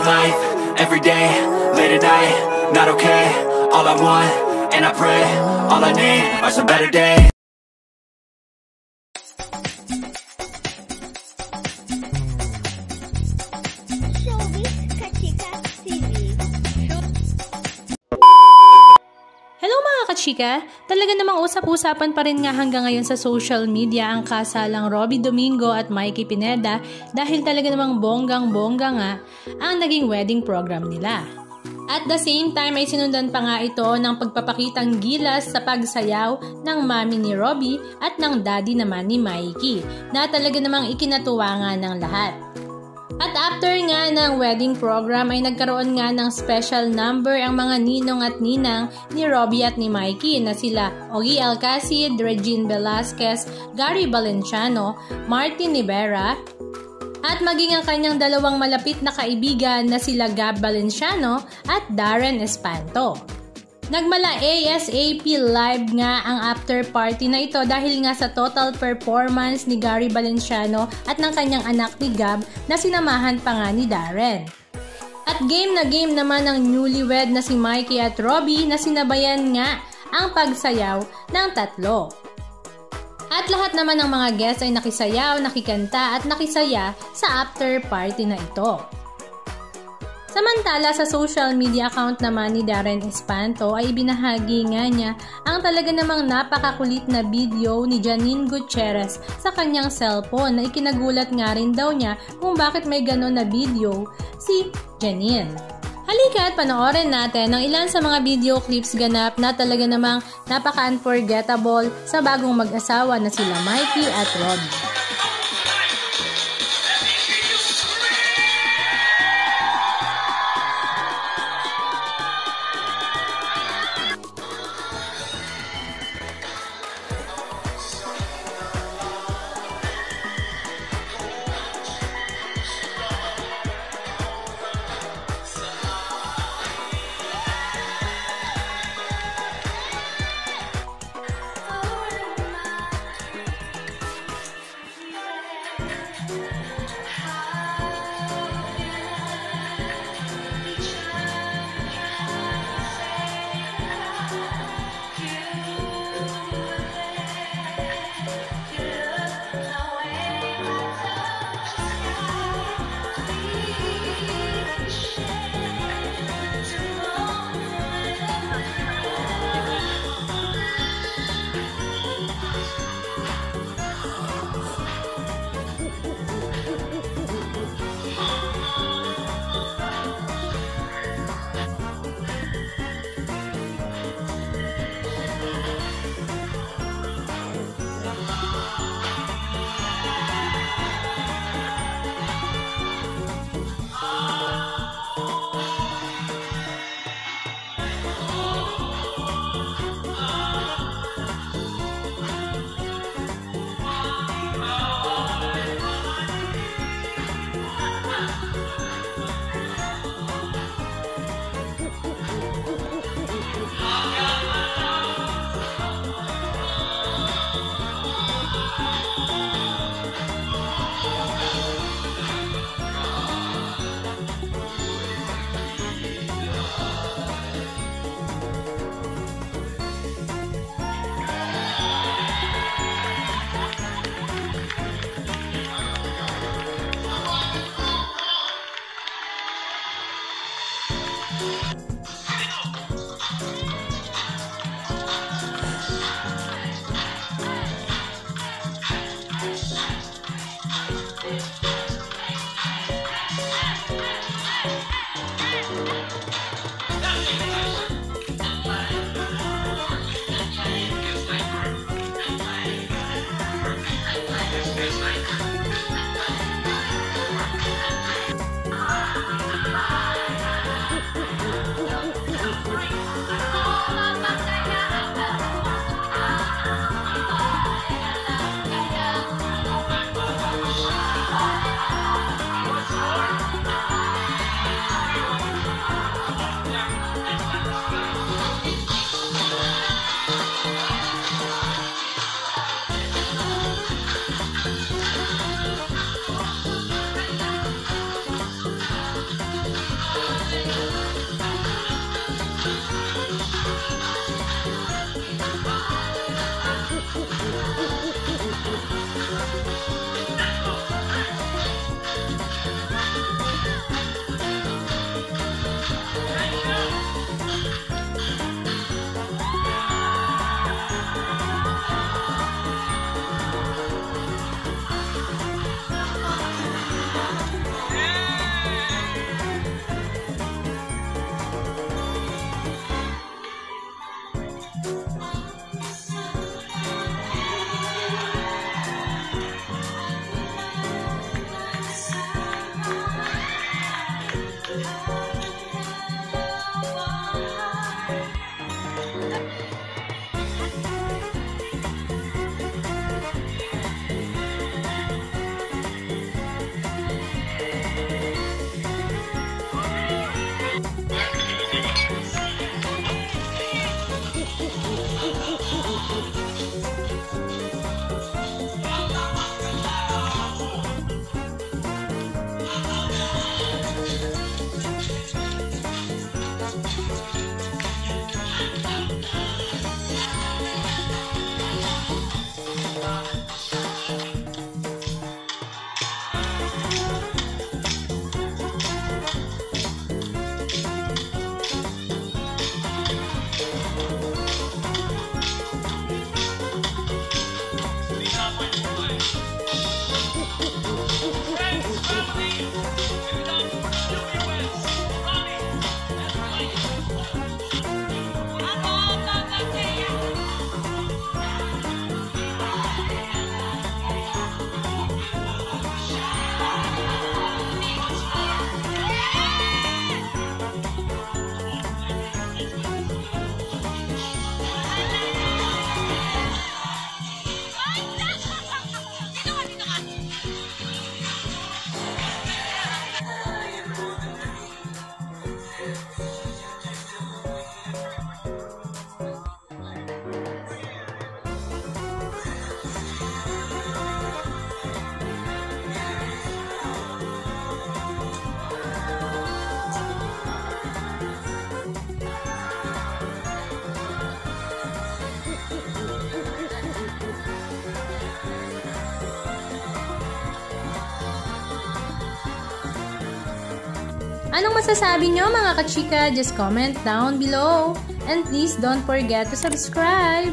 life, every day, late at night, not okay. All I want, and I pray, all I need are some better days. Hello mga kachika! Talaga namang usap-usapan pa rin nga hanggang ngayon sa social media ang kasalang Robby Domingo at Mikey Pineda dahil talaga namang bonggang-bongga nga ang naging wedding program nila. At the same time ay sinundan pa nga ito ng pagpapakitang gilas sa pagsayaw ng mami ni Robby at ng daddy naman ni Mikey na talaga namang ikinatuwa nga ng lahat. At after nga ng wedding program ay nagkaroon nga ng special number ang mga ninong at ninang ni Robby at ni Mikey na sila Ogie Alcacid, Regine Velasquez, Gary Valenciano, Martin Rivera, at maging ang kanyang dalawang malapit na kaibigan na sila Gab Valenciano at Darren Espanto. Nagmala ASAP live nga ang after party na ito dahil nga sa total performance ni Gary Valenciano at ng kanyang anak ni Gab na sinamahan pa nga ni Darren. At game na game naman ang newlywed na si Mikey at Robby na sinabayan nga ang pagsayaw ng tatlo. At lahat naman ng mga guests ay nakisayaw, nakikanta at nakisaya sa after party na ito. Samantala sa social media account naman ni Darren Espanto ay ibinahagi nga niya ang talaga namang napakakulit na video ni Janine Gutierrez sa kanyang cellphone na ikinagulat nga rin daw niya kung bakit may ganon na video si Janine. Halika at panoorin natin ang ilan sa mga video clips ganap na talaga namang napaka-unforgettable sa bagong mag-asawa na sila Mikey at Robby. Anong masasabi nyo mga kachika? Just comment down below. And please don't forget to subscribe.